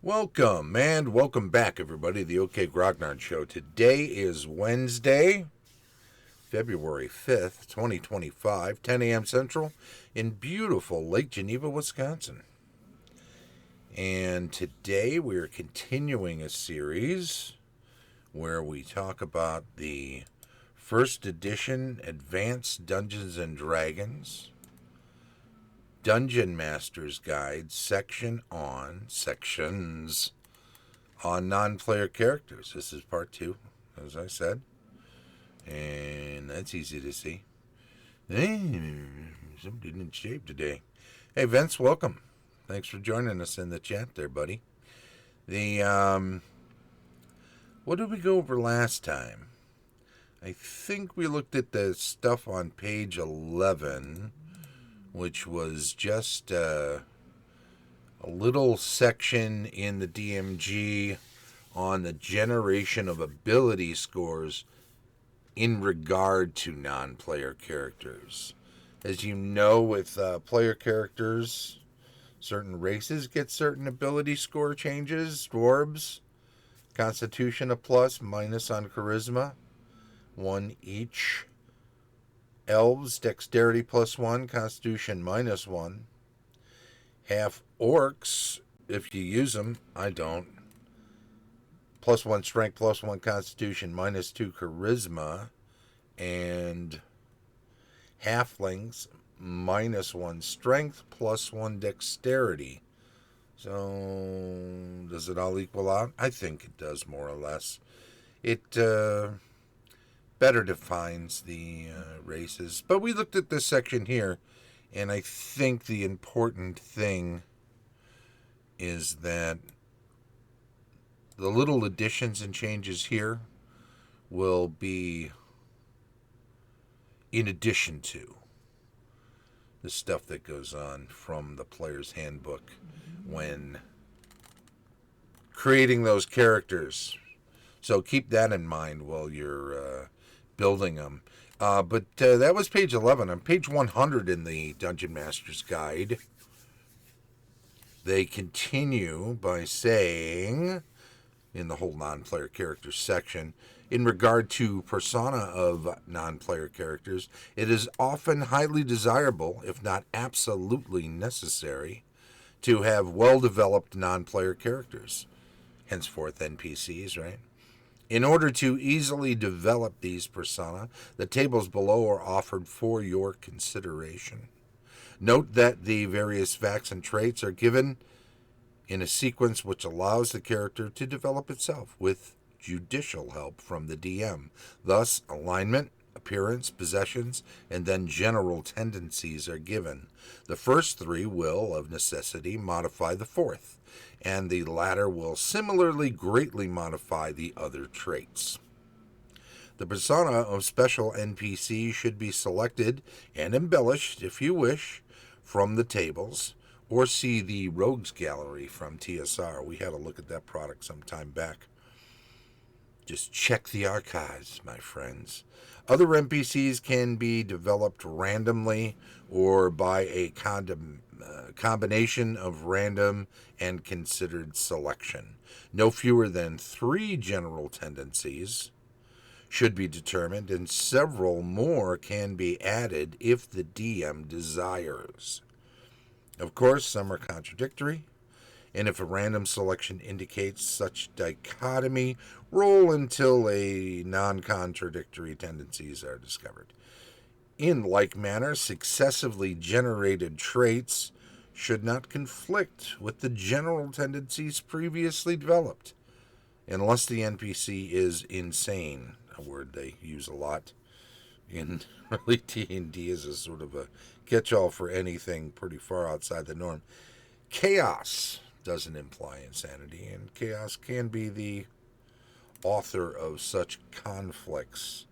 Welcome and welcome back, everybody, to the OK Grognard Show. Today is Wednesday, February 5th, 2025, 10 a.m. Central in beautiful Lake Geneva, Wisconsin. And today we are continuing a series where we talk about the first edition Advanced Dungeons and Dragons Dungeon Master's Guide sections on non-player characters. This is part 2, as I said, and that's easy to see. Hey, somebody didn't shave today. Hey, Vince, welcome. Thanks for joining us in the chat there, buddy. What did we go over last time? I think we looked at the stuff on page 11, which was just a little section in the DMG on the generation of ability scores in regard to non-player characters. As you know, with player characters, certain races get certain ability score changes. Dwarves, Constitution a plus, minus on Charisma, 1 each. Elves, Dexterity +1, Constitution -1. Half Orcs, if you use them, I don't. +1 Strength, +1 Constitution, -2 Charisma. And Halflings, -1 Strength, +1 Dexterity. So, does it all equal out? I think it does, more or less. It better defines the races. But we looked at this section here, and I think the important thing is that the little additions and changes here will be in addition to the stuff that goes on from the player's handbook when creating those characters. So keep that in mind while you're building them. But that was page 11. On page 100 in the Dungeon Master's Guide, they continue by saying, in the whole non-player characters section, in regard to persona of non-player characters, it is often highly desirable, if not absolutely necessary, to have well-developed non-player characters, henceforth NPCs, right? In order to easily develop these persona, the tables below are offered for your consideration. Note that the various facts and traits are given in a sequence which allows the character to develop itself with judicial help from the DM. Thus, alignment, appearance, possessions, and then general tendencies are given. The first 3 will, of necessity, modify the 4th, and the latter will similarly greatly modify the other traits. The persona of special NPC should be selected and embellished, if you wish, from the tables, or see the Rogues Gallery from TSR. We had a look at that product some time back. Just check the archives, my friends. Other NPCs can be developed randomly or by a combination of random and considered selection. No fewer than 3 general tendencies should be determined, and several more can be added if the DM desires. Of course, some are contradictory, and if a random selection indicates such dichotomy, roll until a non-contradictory tendencies are discovered. In like manner, successively generated traits should not conflict with the general tendencies previously developed, unless the NPC is insane, a word they use a lot in early D&D as a sort of a catch-all for anything pretty far outside the norm. Chaos doesn't imply insanity, and chaos can be the author of such conflicts,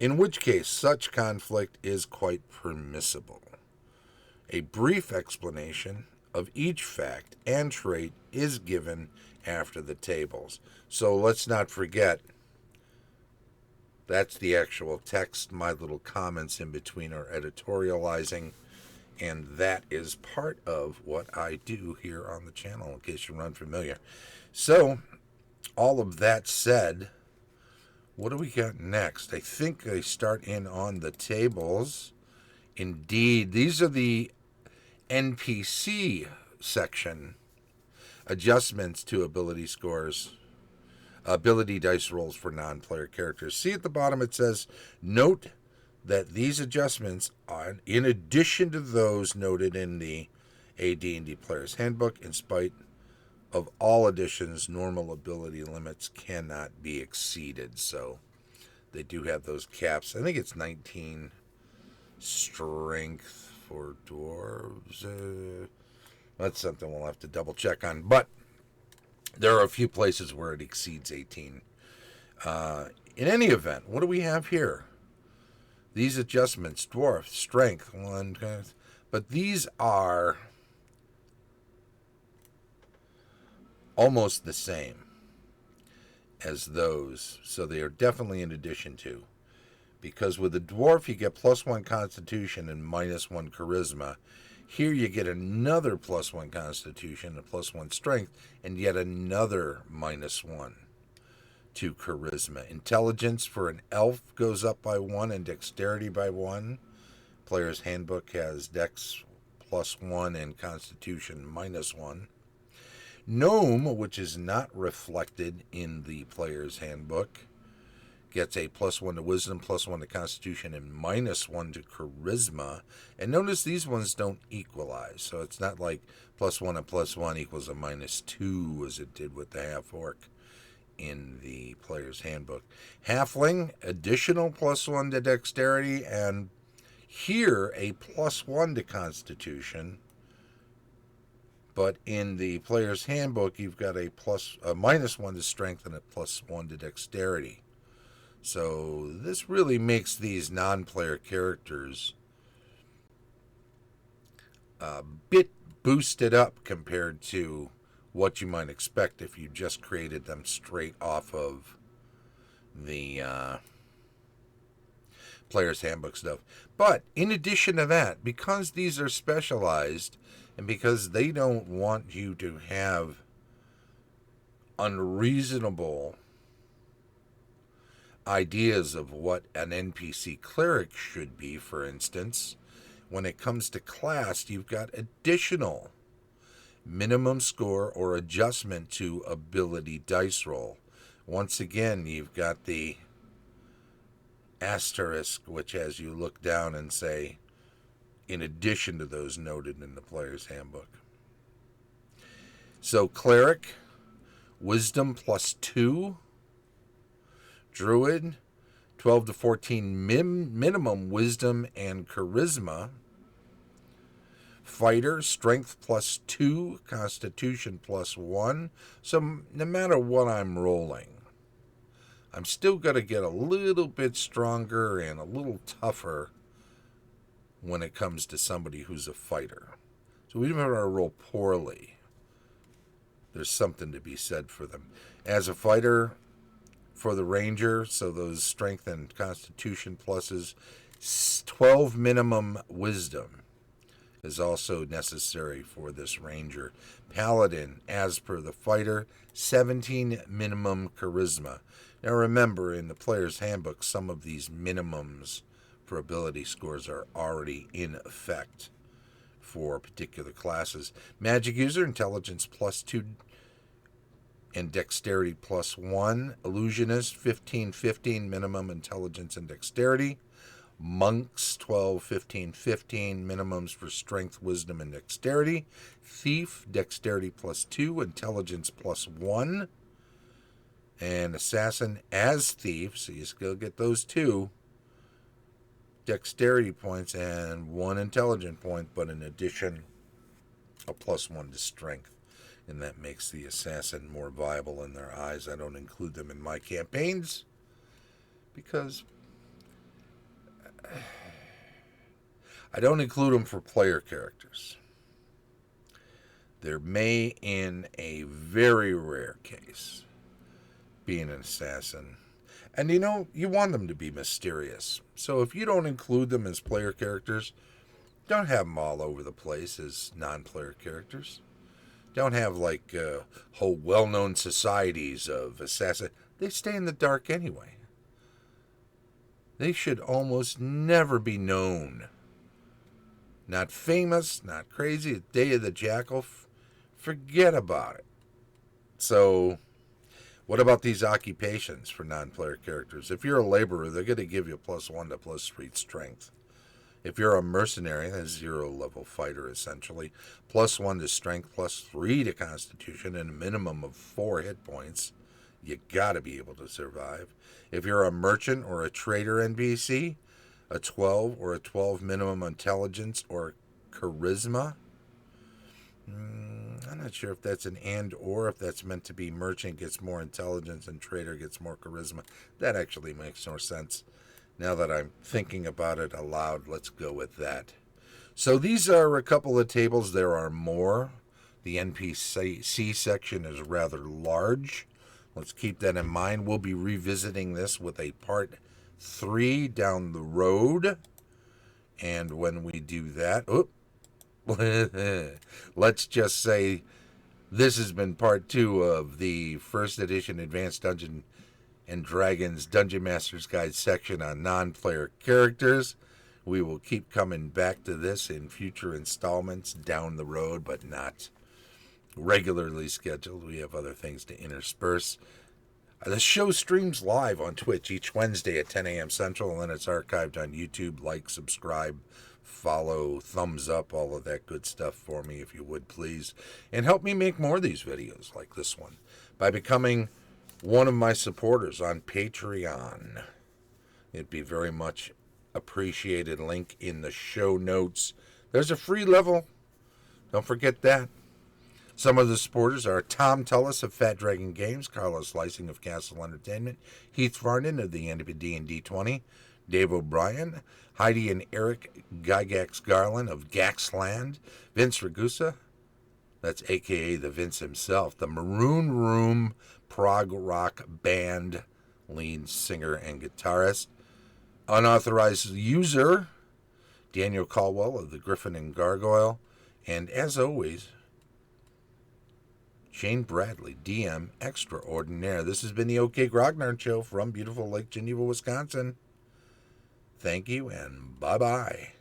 in which case such conflict is quite permissible. A brief explanation of each fact and trait is given after the tables. So let's not forget, that's the actual text. My little comments in between are editorializing, And that is part of what I do here on the channel, in case you're unfamiliar. So, all of that said, what do we got next? I think I start in on the tables. Indeed, these are the NPC section. Adjustments to ability scores. Ability dice rolls for non-player characters. See at the bottom it says, note that these adjustments are in addition to those noted in the AD&D Player's Handbook. In spite of all additions, normal ability limits cannot be exceeded. So they do have those caps. I think it's 19 strength for dwarves. That's something we'll have to double check on. But there are a few places where it exceeds 18. In any event, what do we have here? These adjustments, dwarf, strength, one, but these are almost the same as those, so they are definitely in addition to. Because with the dwarf, you get +1 constitution and -1 charisma. Here you get another +1 constitution and +1 strength, and yet another -1 to charisma. Intelligence for an elf goes up by 1 and dexterity by 1. Player's Handbook has dex +1 and constitution -1. Gnome, which is not reflected in the Player's Handbook, gets a +1 to wisdom, +1 to constitution, and -1 to charisma. And notice these ones don't equalize, so it's not like +1 and +1 equals a -2 as it did with the half-orc in the Player's Handbook. Halfling, additional +1 to dexterity, and here a +1 to constitution. But in the Player's Handbook, you've got a -1 to strength and a +1 to dexterity. So this really makes these non-player characters a bit boosted up compared to what you might expect if you just created them straight off of the Player's Handbook stuff. But in addition to that, because these are specialized and because they don't want you to have unreasonable ideas of what an NPC cleric should be, for instance, when it comes to class, you've got additional minimum score or adjustment to ability dice roll. Once again, you've got the asterisk, which as you look down and say, in addition to those noted in the Player's Handbook. So cleric, wisdom +2. Druid, 12 to 14 minimum wisdom and charisma. Fighter, strength +2, constitution +1. So no matter what I'm rolling, I'm still going to get a little bit stronger and a little tougher when it comes to somebody who's a fighter. So even if I roll poorly, there's something to be said for them. As a fighter, for the ranger, so those strength and constitution pluses, 12 minimum wisdom is also necessary for this ranger. Paladin, as per the fighter, 17 minimum charisma. Now remember, in the Player's Handbook, some of these minimums for ability scores are already in effect for particular classes. Magic user, intelligence +2 and dexterity +1. Illusionist, 15 minimum intelligence and dexterity. Monks, 12, 15 minimums for strength, wisdom, and dexterity. Thief, dexterity +2, intelligence +1. And assassin as thief, so you still get those 2 dexterity points and 1 intelligent point, but in addition, a +1 to strength. And that makes the assassin more viable in their eyes. I don't include them in my campaigns because I don't include them for player characters. There may, in a very rare case, be an assassin. And you want them to be mysterious. So if you don't include them as player characters, Don't have them all over the place as non-player characters. Don't have like whole well-known societies of assassins. They stay in the dark anyway. They should almost never be known. Not famous, not crazy. Day of the Jackal, forget about it. So, what about these occupations for non-player characters? If you're a laborer, they're going to give you +1 to +3 strength. If you're a mercenary, that's 0 level fighter essentially, +1 to strength, +3 to constitution, and a minimum of 4 hit points. You gotta be able to survive. If you're a merchant or a trader NPC, a 12 or a 12 minimum intelligence or charisma. I'm not sure if that's an and or if that's meant to be merchant gets more intelligence and trader gets more charisma. That actually makes more sense. Now that I'm thinking about it aloud, let's go with that. So these are a couple of tables. There are more. The NPC section is rather large. Let's keep that in mind. We'll be revisiting this with a part 3 down the road. And when we do that, let's just say this has been part 2 of the first edition Advanced Dungeons and Dragons Dungeon Master's Guide section on non-player characters. We will keep coming back to this in future installments down the road, but not regularly scheduled. We have other things to intersperse. The show streams live on Twitch each Wednesday at 10 a.m. Central, and then it's archived on YouTube. Like, subscribe, follow, thumbs up, all of that good stuff for me if you would, please. And help me make more of these videos like this one by becoming one of my supporters on Patreon. It'd be very much appreciated. Link in the show notes. There's a free level. Don't forget that. Some of the supporters are Tom Tullis of Fat Dragon Games, Carlos Lysing of Castle Entertainment, Heath Varnon of the AD&D 20, Dave O'Brien, Heidi and Eric Gygax Garland of Gaxland, Vince Ragusa, that's a.k.a. the Vince himself, the Maroon Room prog rock band lead singer and guitarist, unauthorized user, Daniel Caldwell of the Griffin and Gargoyle, and as always, Shane Bradley, DM Extraordinaire. This has been the OK Grognard Show from beautiful Lake Geneva, Wisconsin. Thank you, and bye-bye.